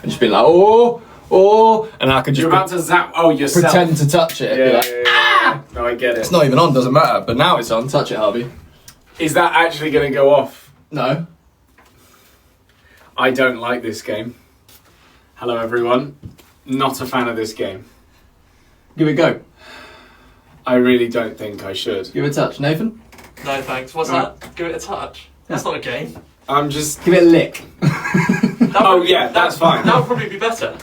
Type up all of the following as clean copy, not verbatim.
and just be like, oh, and I could just You're about to zap. Oh, yourself. pretend to touch it. Yeah. No, I get it. It's not even on, doesn't matter. But now it's on. Touch it, Harvey. Is that actually going to go off? No. I don't like this game. Hello, everyone. Not a fan of this game. Give it a go. I really don't think I should. Give it a touch, Nathan. No thanks. What's that? Give it a touch. That's not a game. I'm just... Give it a lick. That's fine. That would probably be better.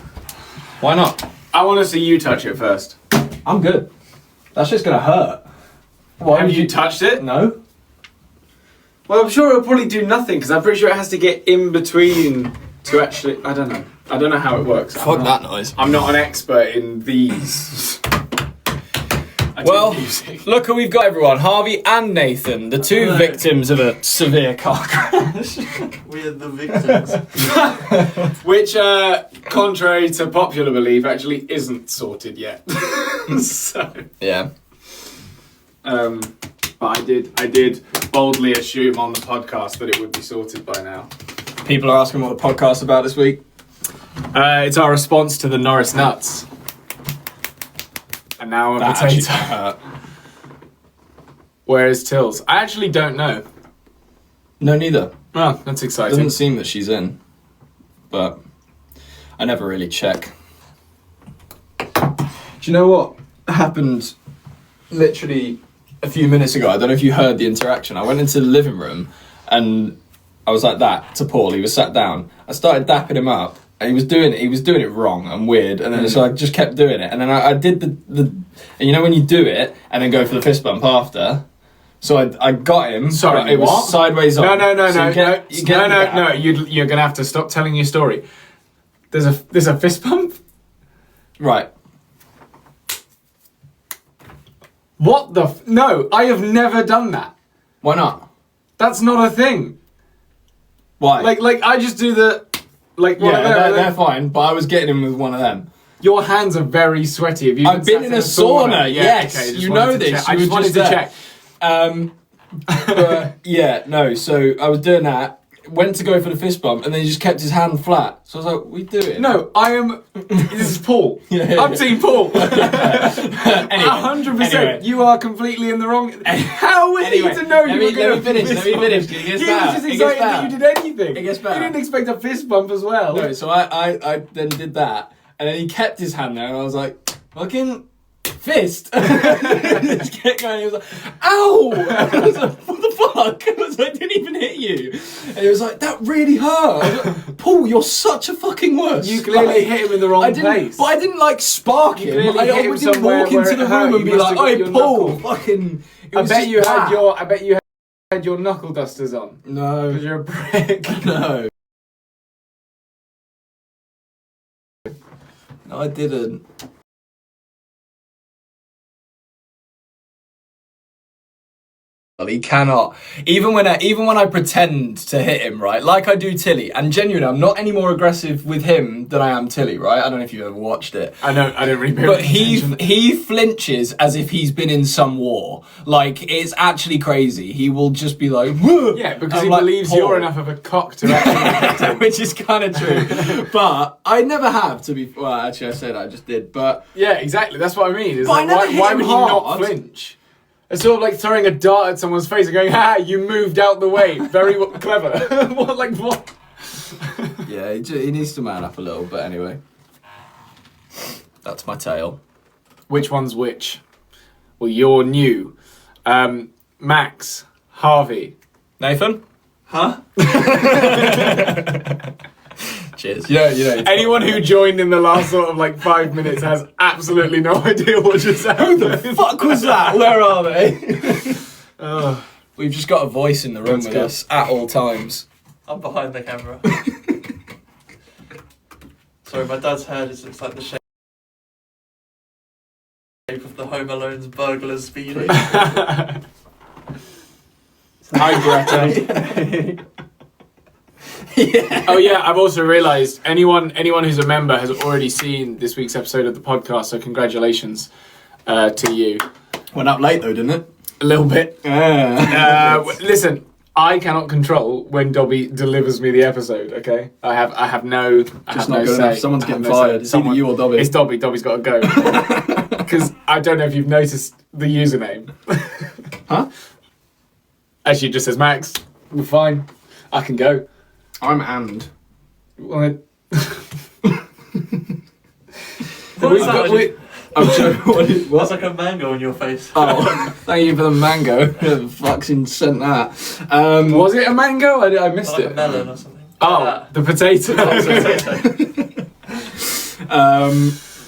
Why not? I want to see you touch it first. I'm good. That's just gonna hurt. Have you touched it? No. Well, I'm sure it'll probably do nothing because I'm pretty sure it has to get in between to actually... I don't know. I don't know how it works. Fuck that noise. I'm not an expert in these. Well, look who we've got, everyone. Harvey and Nathan, the two victims of a severe car crash. We're the victims. Which, contrary to popular belief, actually isn't sorted yet. So, Yeah. but I did boldly assume on the podcast that it would be sorted by now. People are asking what the podcast's about this week. It's our response to the Norris Nuts. And now a potato. Where is Tills? I actually don't know. No, neither. Oh, that's exciting. Doesn't seem that she's in, but I never really check. Do you know what happened literally a few minutes ago? I don't know if you heard the interaction. I went into the living room and I was like that to Paul. He was sat down. I started dapping him up. And he was doing it wrong and weird, and then so I just kept doing it, and then I did the and you know when you do it and then go for the fist bump after. So I got him. Sorry, it was what? sideways on. No. You're gonna have to stop telling your story. There's a fist bump. Right. What the? No, I have never done that. Why not? That's not a thing. Why? Like I just do the. They're fine, but I was getting him with one of them. Your hands are very sweaty. Have you I've been in a sauna, yes. Okay, You know this. I just wanted to check. But yeah, no, so I was doing that, went to go for the fist bump, and then he just kept his hand flat. So I was like, we do it. No, I am... This is Paul. I'm Team Paul. 100%. Anyway. You are completely in the wrong... How was he to know you were going to Let me finish. It gets better. He was just excited that you did anything. It gets better. He didn't expect a fist bump as well. No, so I then did that, and then he kept his hand there, and I was like, fucking fist. Just kept going. He was like, ow! I was like, what the fuck? I was like, I didn't even hit you. And he was like, that really hurt. I was like, Paul, you're such a fucking wuss. You clearly hit him in the wrong place. But I didn't like spark him. I didn't walk into the room and be like, "Hey, Paul, fucking." I bet you had your knuckle dusters on. No, because you're a prick. No, I didn't. He cannot. Even when I pretend to hit him, right, like I do Tilly, and genuinely, I'm not any more aggressive with him than I am Tilly, right? I don't know if you've ever watched it. I don't really. But he flinches as if he's been in some war. Like, it's actually crazy. He will just be like, whoa! Yeah, because he believes you're enough of a cock to actually which is kind of true. But I never have, to be... Well, actually, I said I just did, but... Yeah, exactly. That's what I mean. It's But like, why would he not flinch? It's sort of like throwing a dart at someone's face and going, "Ha! You moved out the way. Very clever." What? Yeah, he needs to man up a little. But anyway, that's my tale. Which one's which? Well, you're new. Max, Harvey, Nathan. Huh? Cheers. Yeah, anyone who joined in the last sort of 5 minutes has absolutely no idea what just happened. Who the fuck was that? Where are they? We've just got a voice in the room with us at all times. I'm behind the camera. Sorry, my dad's hair just looks like the shape of the Home Alone's burglar's speeding. Hi, Greta. Yeah. Oh yeah, I've also realised anyone who's a member has already seen this week's episode of the podcast, so congratulations to you. Went up late though, didn't it? A little bit. Yeah. Listen, I cannot control when Dobby delivers me the episode. Okay, I have no. Just not good enough. Someone's getting fired. It's either you or Dobby. It's Dobby. Dobby's got to go. Because I don't know if you've noticed the username. Huh? Actually, it just says Max. We're fine. I can go. I'm and. What? What was that? I'm joking. What? That's like a mango on your face. Oh, thank you for the mango. Who the fucking sent that? Was it a mango? I missed Like it. a melon or something. Oh, the potato.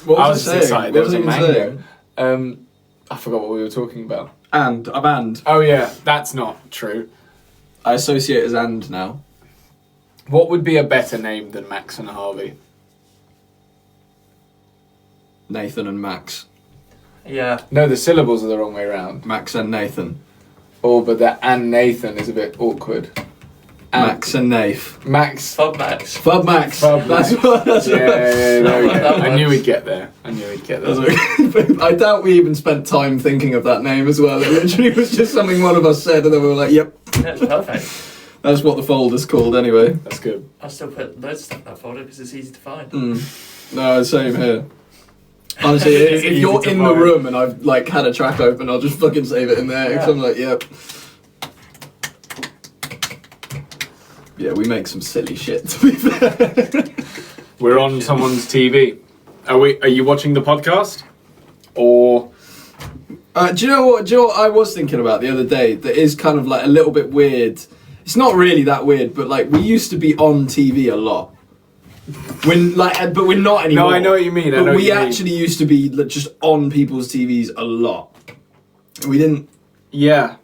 What I was was I just saying? excited. There What was a I mango. saying? I forgot what we were talking about. I'm and. Oh yeah, that's not true. I associate as and now. What would be a better name than Max and Harvey? Nathan and Max. Yeah. No, the syllables are the wrong way around. Max and Nathan. Oh, but that and Nathan is a bit awkward. And Max and Nath. Max. Fub Max. Fub Max. Fub That's Max. what. That's Yeah, there we go. That I knew works. we'd get there. That's what I doubt we even spent time thinking of that name as well. It literally was just something one of us said, and then we were like, "Yep, Yeah, it's perfect. that's what the folder's called." Anyway. That's good. I still put loads of stuff in that folder because it's easy to find. No, same here. Honestly, It's if easy you're to in the find. room and I've like had a track open, I'll just fucking save it in there. Because Yeah. I'm like, yep. Yeah, we make some silly shit. To be fair. We're on someone's TV. Are you watching the podcast? Or Do you know what? I was thinking about the other day? That is kind of like a little bit weird. It's not really that weird, but like we used to be on TV a lot. When like, but we're not anymore. No, I know what you mean. I But know what we you mean. actually used to be like, just on people's TVs a lot. We didn't yeah,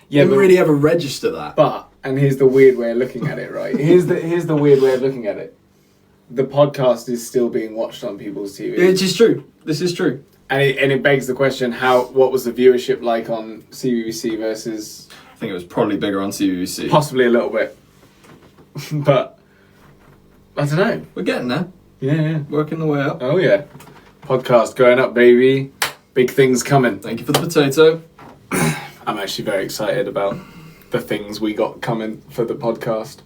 didn't but, really ever register that. But and here's the weird way of looking at it. Right? Here's the weird way of looking at it. The podcast is still being watched on people's TV. It is true. This is true. And it begs the question: what was the viewership like on CBBC versus I think it was probably bigger on CBBC. possibly a little bit, but I don't know. We're getting there. Yeah. Working the way up. Oh yeah, podcast going up, baby. Big things coming. Thank you for the potato. I'm actually very excited about the things we got coming for the podcast.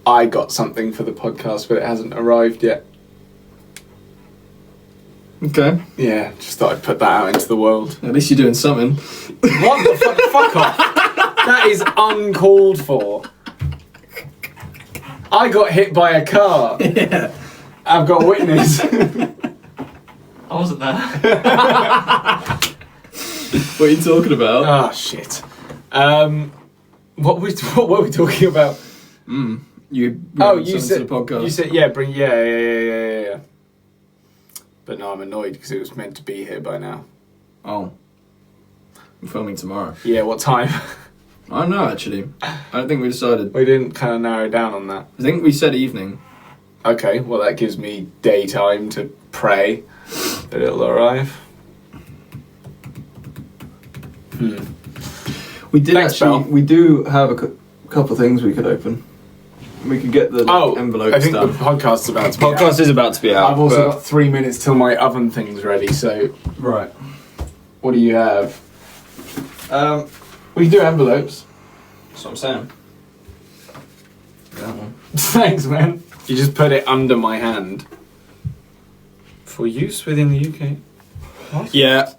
I got something for the podcast, but it hasn't arrived yet. Okay. Yeah, just thought I'd put that out into the world. At least you're doing something. What the fuck? Fuck off. That is uncalled for. I got hit by a car. Yeah. I've got a witness. I wasn't there. What are you talking about? Ah, shit. What were we talking about? You You said to the podcast. You said yeah. But no, I'm annoyed because it was meant to be here by now. Oh. I'm filming tomorrow. Yeah, what time? I don't know actually. I don't think we decided. We didn't kind of narrow down on that. I think we said evening. Okay, well that gives me daytime to pray that it'll arrive. We did Thanks, actually. Belle. We do have a couple of things we could open. We could get the envelope I think stuff. the podcast's about to be out. is about to be out. I've also got 3 minutes till my oven thing's ready, so right. what do you have? We can do envelopes. That's what I'm saying. That one. Thanks, man. You just put it under my hand. For use within the UK. What? Yeah,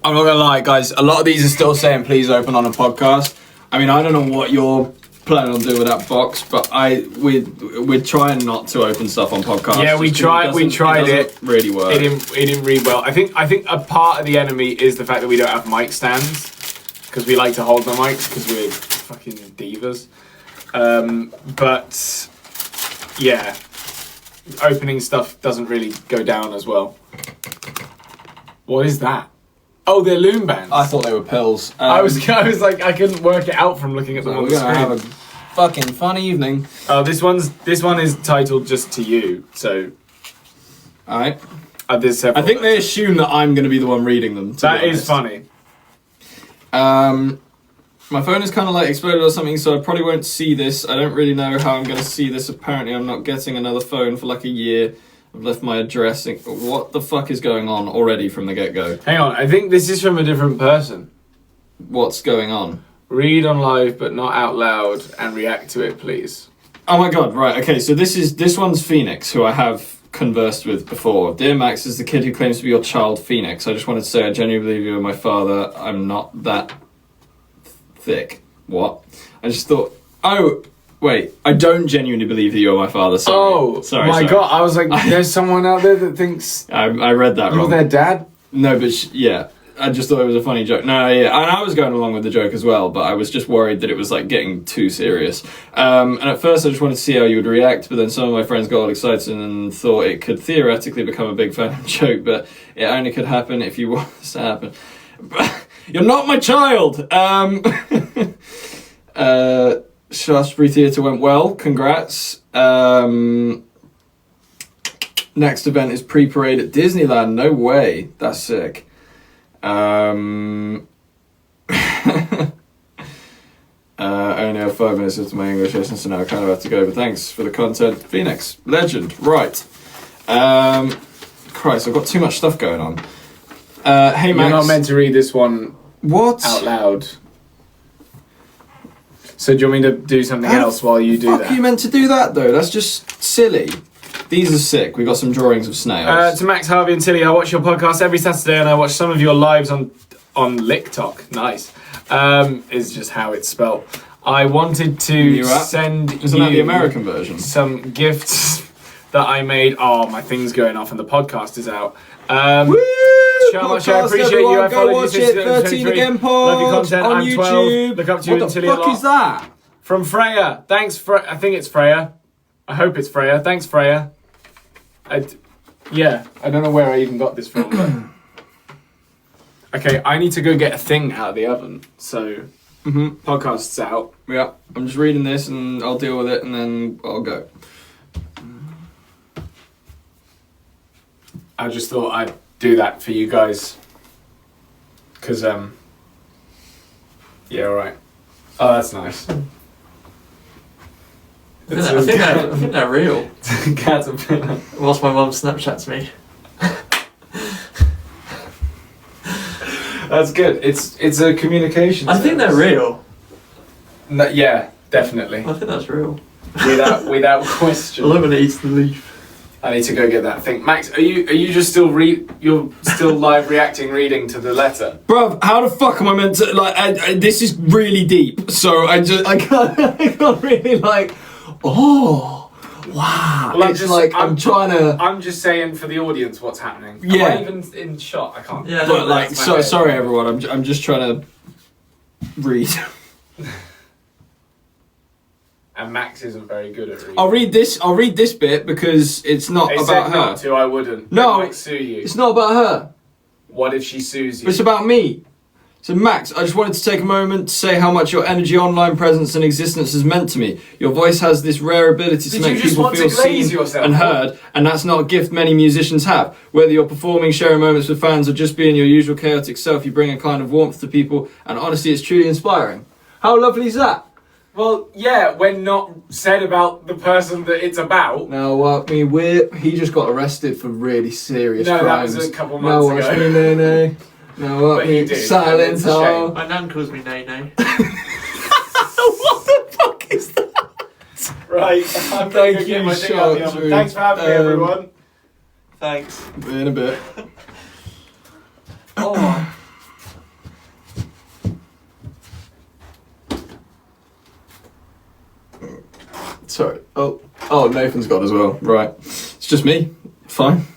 I'm not gonna lie, guys. A lot of these are still saying please open on a podcast. I mean, I don't know what you're planning on doing with that box, but we're trying not to open stuff on podcasts. Yeah, we just 'cause tried. We tried doesn't it. Really work. It didn't read well. I think a part of the enemy is the fact that we don't have mic stands because we like to hold the mics because we're fucking divas. But yeah, opening stuff doesn't really go down as well. What is that? Oh, they're loom bands. I thought they were pills. I was like, I couldn't work it out from looking at them on We're the gonna screen. have a fucking fun evening. Oh, this one is titled just to you. So All right. there's several. I think they assume that I'm going to be the one reading them. that is funny. My phone is kind of like exploded or something, so I probably won't see this. I don't really know how I'm going to see this. Apparently, I'm not getting another phone for like a year. I've left my address. What the fuck is going on already from the get-go? Hang on, I think this is from a different person. What's going on? Read on live, but not out loud, and react to it, please. Oh my god, right, okay, so this one's Phoenix, who I have conversed with before. Dear Max, is the kid who claims to be your child Phoenix. I just wanted to say I genuinely believe you are my father. I'm not that thick. What? I just thought, oh, wait, I don't genuinely believe that you're my father. Sorry. Oh, sorry. My God, I was like, there's someone out there that thinks I read that you're wrong. their dad? No, but yeah. I just thought it was a funny joke. No, yeah, and I was going along with the joke as well, but I was just worried that it was like getting too serious. And at first I just wanted to see how you would react, but then some of my friends got all excited and thought it could theoretically become a big fan joke, but it only could happen if you want this to happen. You're not my child! Shaftesbury Theatre went well, congrats. Next event is pre-parade at Disneyland, no way, that's sick. Only have 5 minutes into my English lesson, so now I kind of have to go, but thanks for the content. Phoenix, legend, right. Christ, I've got too much stuff going on. Hey Max. You're not meant to read this one out loud. So do you want me to do something else while you do that? How are you meant to do that though? That's just silly. These are sick. We've got some drawings of snails. To Max, Harvey and Tilly, I watch your podcast every Saturday and I watch some of your lives on LickTok. Nice. Is just how it's spelt. I wanted to send Isn't that the American version? Some gifts that I made. Oh, my thing's going off and the podcast is out. Woo! Podcast, I appreciate everyone, you. I go watch it. 13 Again Pod Love your content. on I'm YouTube. 12. Look up to you and Tilly a lot. What the fuck is that? From Freya. Thanks, I think it's Freya. I hope it's Freya. Thanks, Freya. Yeah, I don't know where I even got this from. But... Okay, I need to go get a thing out of the oven. So, podcast's out. Yeah, I'm just reading this and I'll deal with it and then I'll go. I just thought I'd do that for you guys. Because, yeah, alright. Oh, that's nice. I think they're real. Caterpillar. Whilst my mum Snapchats me. That's good. It's a communication. I think they're real. No, yeah, definitely. I think that's real. Without question. I love when it eats the leaf. I need to go get that thing. Max, are you just still you're still live reading to the letter? Bruv, how the fuck am I meant to this is really deep, so I can't really oh wow. Well, I'm trying to. I'm just saying for the audience what's happening. Yeah. Am I even in shot? I can't. Yeah. But sorry everyone, I'm just trying to read. And Max isn't very good at reading. I'll read this bit because it's not They about said her. not to, I wouldn't. No, They might sue you. It's not about her. What if she sues you? It's about me. So Max, I just wanted to take a moment to say how much your energy, online presence and existence has meant to me. Your voice has this rare ability to Did make you just people want feel to glaze seen yourself? and heard, and that's not a gift many musicians have. Whether you're performing, sharing moments with fans, or just being your usual chaotic self, you bring a kind of warmth to people, and honestly, it's truly inspiring. How lovely is that? Well, yeah, when not said about the person that it's about. Now, he just got arrested for really serious crimes. That was a couple months ago. Watch me, nay. Now, But he did. Silence, It's a shame. oh. My nan calls me Nay Nay. What the fuck is that? Right, I'm going to get my thing out of the oven. Thanks for having me, everyone. Thanks. In a bit. Oh. Sorry. Oh, Nathan's got as well. Right. It's just me. Fine.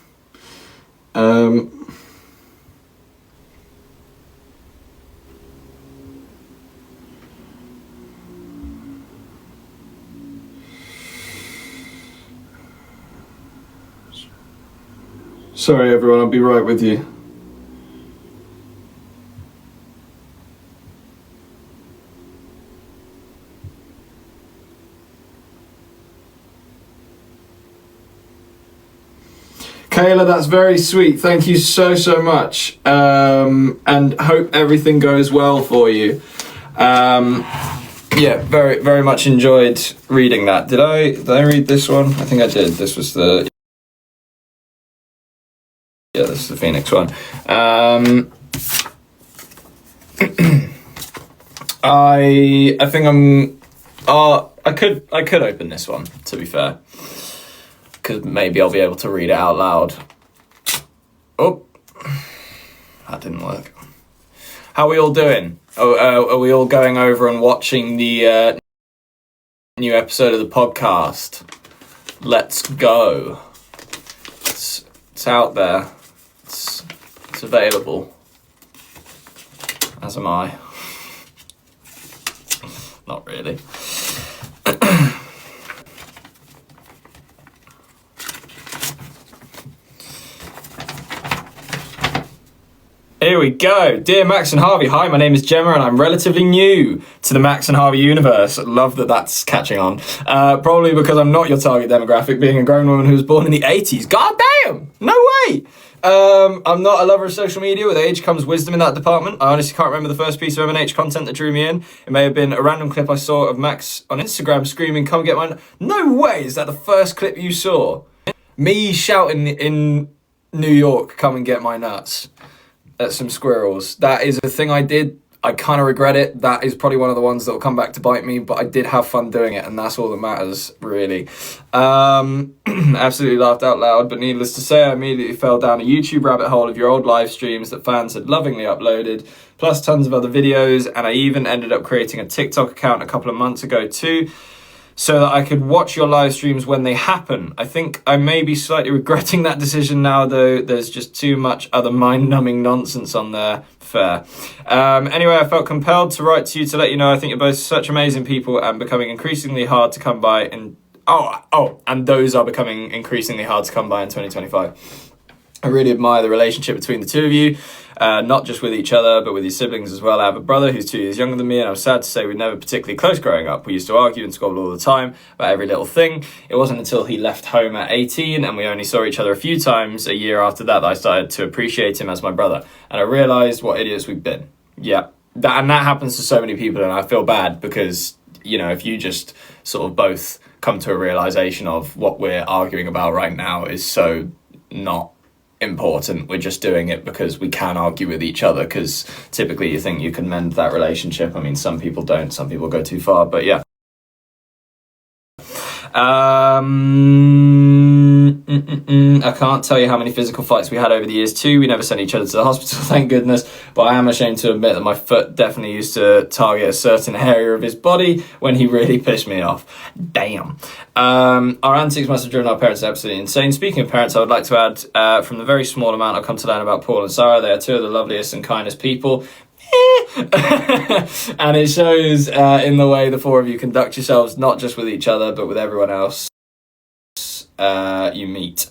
Sorry, everyone. I'll be right with you. Kayla, that's very sweet. Thank you so much. And hope everything goes well for you. Yeah, very much enjoyed reading that. Did I read this one? I think I did. This was the... Yeah, this is the Phoenix one. I think I'm. I could open this one, to be fair, because maybe I'll be able to read it out loud. Oh, that didn't work. How are we all doing? Are we all going over and watching the new episode of the podcast? Let's go. It's out there. It's available. As am I. Not really. Here we go. Dear Max and Harvey, hi, my name is Gemma and I'm relatively new to the Max and Harvey universe. Love that that's catching on. Probably because I'm not your target demographic, being a grown woman who was born in the 80s. God damn! No way! I'm not a lover of social media. With age comes wisdom in that department. I honestly can't remember the first piece of M&H content that drew me in. It may have been a random clip I saw of Max on Instagram screaming, "Come get mine." No way! Is that the first clip you saw? Me shouting in New York, "Come and get my nuts," at some squirrels. That is a thing I did. I kind of regret it. That is probably one of the ones that will come back to bite me, but I did have fun doing it, and that's all that matters, really. Absolutely laughed out loud, but needless to say, I immediately fell down a YouTube rabbit hole of your old live streams that fans had lovingly uploaded, plus tons of other videos, and I even ended up creating a TikTok account a couple of months ago too, so that I could watch your live streams when they happen. I think I may be slightly regretting that decision now, though. There's just too much other mind-numbing nonsense on there. Fair. Anyway, I felt compelled to write to you to let you know I think you're both such amazing people and becoming increasingly hard to come by. And those are becoming increasingly hard to come by in 2025. I really admire the relationship between the two of you, not just with each other, but with your siblings as well. I have a brother who's 2 years younger than me, and I was sad to say we were never particularly close growing up. We used to argue and squabble all the time about every little thing. It wasn't until he left home at 18 and we only saw each other a few times a year after that I started to appreciate him as my brother. And I realised what idiots we've been. Yeah, that happens to so many people, and I feel bad because, you know, if you just sort of both come to a realisation of what we're arguing about right now is so not important. We're just doing it because we can argue with each other, because typically you think you can mend that relationship. I mean, some people don't, some people go too far, but yeah. I can't tell you how many physical fights we had over the years too. We never sent each other to the hospital, thank goodness, but I am ashamed to admit that my foot definitely used to target a certain area of his body when he really pissed me off. Damn. Our antics must have driven our parents absolutely insane. Speaking of parents, I would like to add, from the very small amount I've come to learn about Paul and Sarah, they are two of the loveliest and kindest people. And it shows in the way the four of you conduct yourselves, not just with each other, but with everyone else you meet.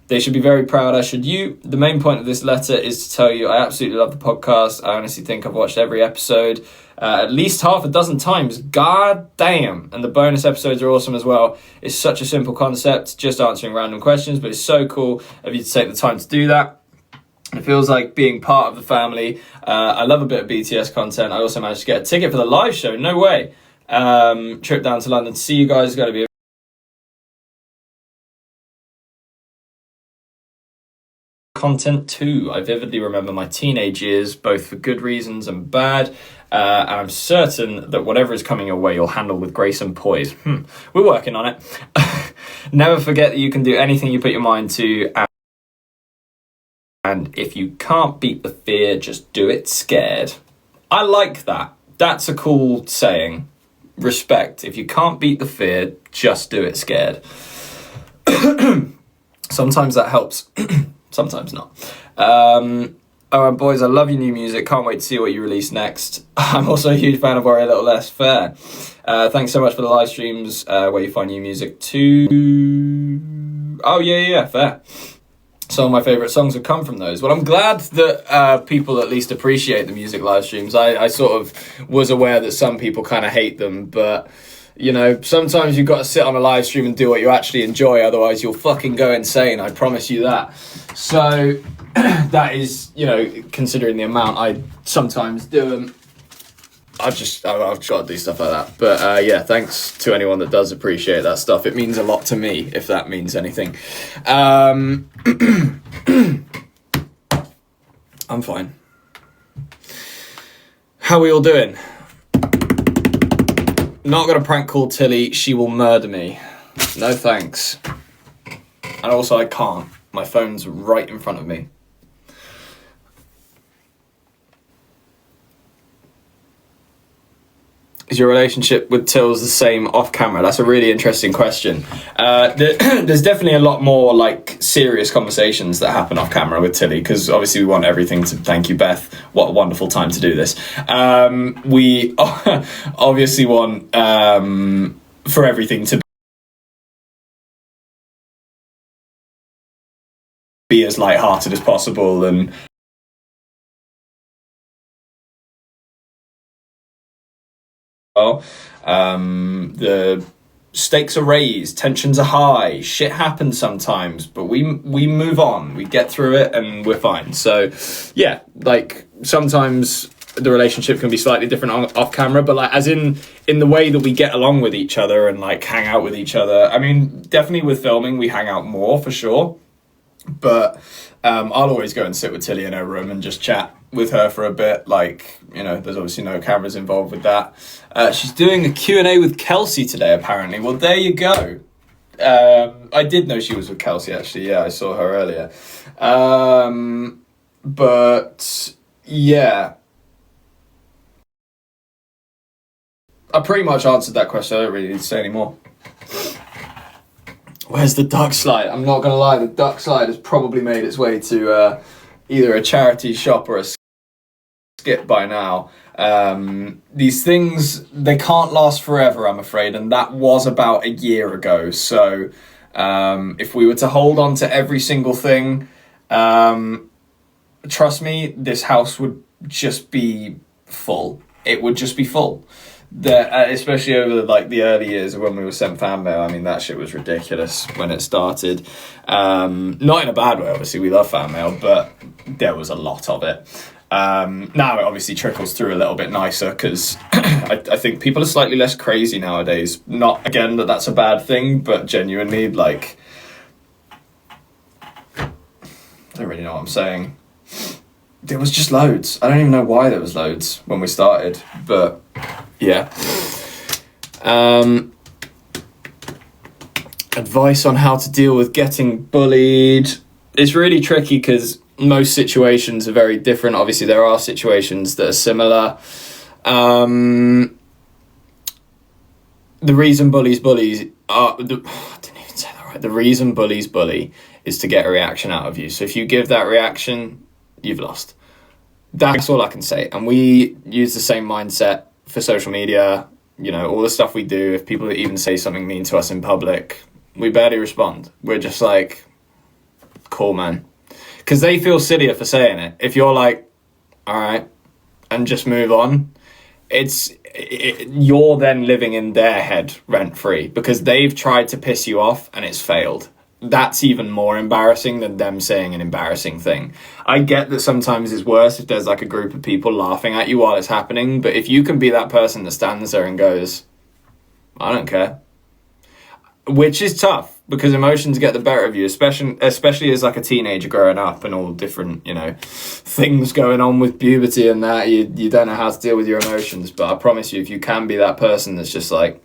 They should be very proud, as should you. The main point of this letter is to tell you I absolutely love the podcast. I honestly think I've watched every episode at least half a dozen times. God damn. And the bonus episodes are awesome as well. It's such a simple concept, just answering random questions, but it's so cool of you to take the time to do that. It feels like being part of the family. I love a bit of BTS content. I also managed to get a ticket for the live show. No way. Trip down to London to see you guys is going to be content too. I vividly remember my teenage years, both for good reasons and bad. And I'm certain that whatever is coming your way, you'll handle with grace and poise. We're working on it. Never forget that you can do anything you put your mind to. And if you can't beat the fear, just do it scared. I like that. That's a cool saying. Respect. If you can't beat the fear, just do it scared. Sometimes that helps. Sometimes not. And boys, I love your new music. Can't wait to see what you release next. I'm also a huge fan of Worry a Little Less. Fair. Thanks so much for the live streams where you find new music too. Oh, yeah, fair. Some of my favourite songs have come from those. Well, I'm glad that people at least appreciate the music live streams. I sort of was aware that some people kind of hate them, but, you know, sometimes you've got to sit on a live stream and do what you actually enjoy, otherwise you'll fucking go insane, I promise you that. So, that is, you know, considering the amount I sometimes do them, I've got to do stuff like that. But yeah, thanks to anyone that does appreciate that stuff. It means a lot to me, if that means anything. I'm fine. How are we all doing? Not gonna prank call Tilly. She will murder me. No thanks. And also I can't. My phone's right in front of me. Is your relationship with Tills the same off camera? That's a really interesting question. There's definitely a lot more like serious conversations that happen off camera with Tilly, because obviously we want everything to, thank you Beth, what a wonderful time to do this. We obviously want for everything to be as lighthearted as possible, and the stakes are raised, tensions are high, shit happens sometimes, but we move on, we get through it, and we're fine. So yeah, like sometimes the relationship can be slightly different off camera, but like as in the way that we get along with each other and like hang out with each other. I mean, definitely with filming we hang out more for sure, but I'll always go and sit with Tilly in her room and just chat with her for a bit. Like, you know, there's obviously no cameras involved with that. She's doing a Q&A with Kelsey today, apparently. Well, there you go. I did know she was with Kelsey, actually. Yeah, I saw her earlier. But, yeah. I pretty much answered that question. I don't really need to say any more. Where's the duck slide? I'm not going to lie, the duck slide has probably made its way to either a charity shop or a skip by now. These things, they can't last forever, I'm afraid, and that was about a year ago. So if we were to hold on to every single thing, trust me, this house would just be full. It would just be full. Especially over like the early years when we were sent fan mail. I mean, that shit was ridiculous when it started. Not in a bad way, obviously, we love fan mail, but there was a lot of it. Now it obviously trickles through a little bit nicer, because I think people are slightly less crazy nowadays. Not, again, that that's a bad thing, but genuinely, like, I don't really know what I'm saying. There was just loads. I don't even know why there was loads when we started, but yeah. Advice on how to deal with getting bullied. It's really tricky because most situations are very different. Obviously, there are situations that are similar. The reason bullies are... I didn't even say that right. The reason bullies bully is to get a reaction out of you. So if you give that reaction, you've lost. That's all I can say. And we use the same mindset for social media. You know, all the stuff we do. If people even say something mean to us in public, we barely respond. We're just like, cool, man. Because they feel sillier for saying it. If you're like, all right, and just move on, you're then living in their head rent-free, because they've tried to piss you off and it's failed. That's even more embarrassing than them saying an embarrassing thing. I get that sometimes it's worse if there's like a group of people laughing at you while it's happening, but if you can be that person that stands there and goes, I don't care, which is tough because emotions get the better of you, especially as like a teenager growing up and all different, you know, things going on with puberty and that, you don't know how to deal with your emotions. But I promise you, if you can be that person that's just like,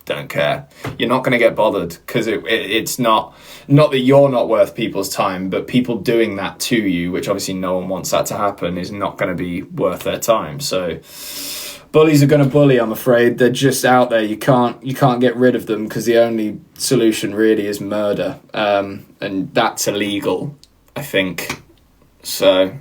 don't care, you're not going to get bothered, because it's not that you're not worth people's time, but people doing that to you, which obviously no one wants that to happen, is not going to be worth their time. So bullies are going to bully, I'm afraid. They're just out there. You can't get rid of them, because the only solution really is murder, and that's illegal, I think. So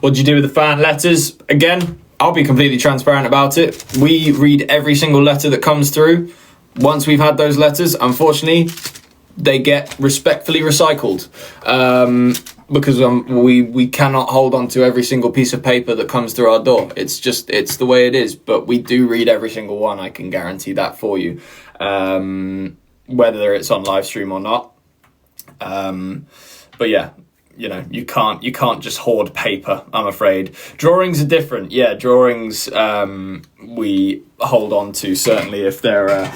what do you do with the fan letters? Again, I'll be completely transparent about it. We read every single letter that comes through. Once we've had those letters, unfortunately, they get respectfully recycled, because we cannot hold on to every single piece of paper that comes through our door. It's the way it is. But we do read every single one. I can guarantee that for you, whether it's on live stream or not. But yeah. you can't just hoard paper, I'm afraid. Drawings are different. Yeah, drawings we hold on to, certainly if they're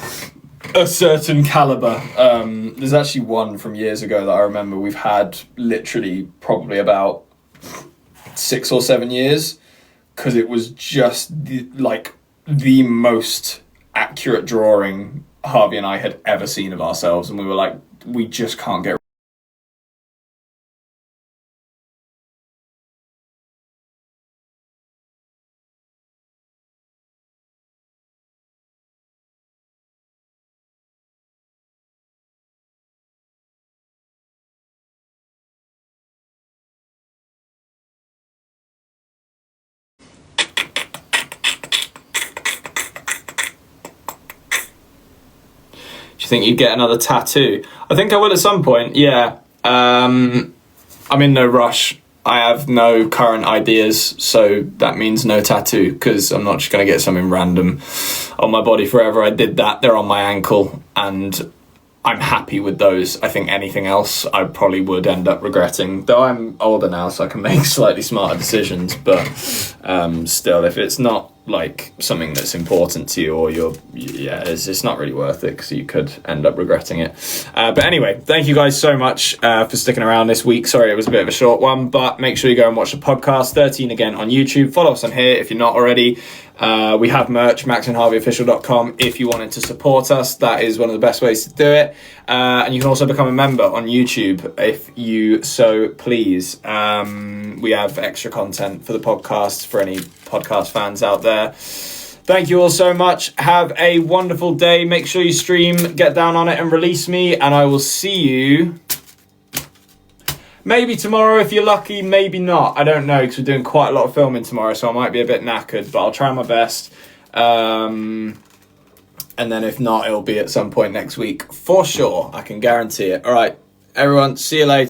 a certain caliber. There's actually one from years ago that I remember we've had literally probably about 6 or 7 years, because it was just the most accurate drawing Harvey and I had ever seen of ourselves, and we were like, we just can't get. Do you think you'd get another tattoo? I think I will at some point, yeah. I'm in no rush. I have no current ideas, so that means no tattoo, because I'm not just going to get something random on my body forever. I did that. They're on my ankle, and I'm happy with those. I think anything else I probably would end up regretting, though I'm older now, so I can make slightly smarter decisions. But still, if it's not like something that's important to you, or it's not really worth it, because you could end up regretting it. But anyway, thank you guys so much for sticking around this week. Sorry it was a bit of a short one, but make sure you go and watch the podcast 13 again on YouTube. Follow us on here if you're not already. We have merch, maxandharveyofficial.com. If you wanted to support us, that is one of the best ways to do it. And you can also become a member on YouTube if you so please. We have extra content for the podcast for any podcast fans out there. Thank you all so much. Have a wonderful day. Make sure you stream, get down on it and release me. And I will see you maybe tomorrow if you're lucky, maybe not. I don't know, because we're doing quite a lot of filming tomorrow, so I might be a bit knackered, but I'll try my best. And then if not, it'll be at some point next week for sure. I can guarantee it. All right, everyone, see you later.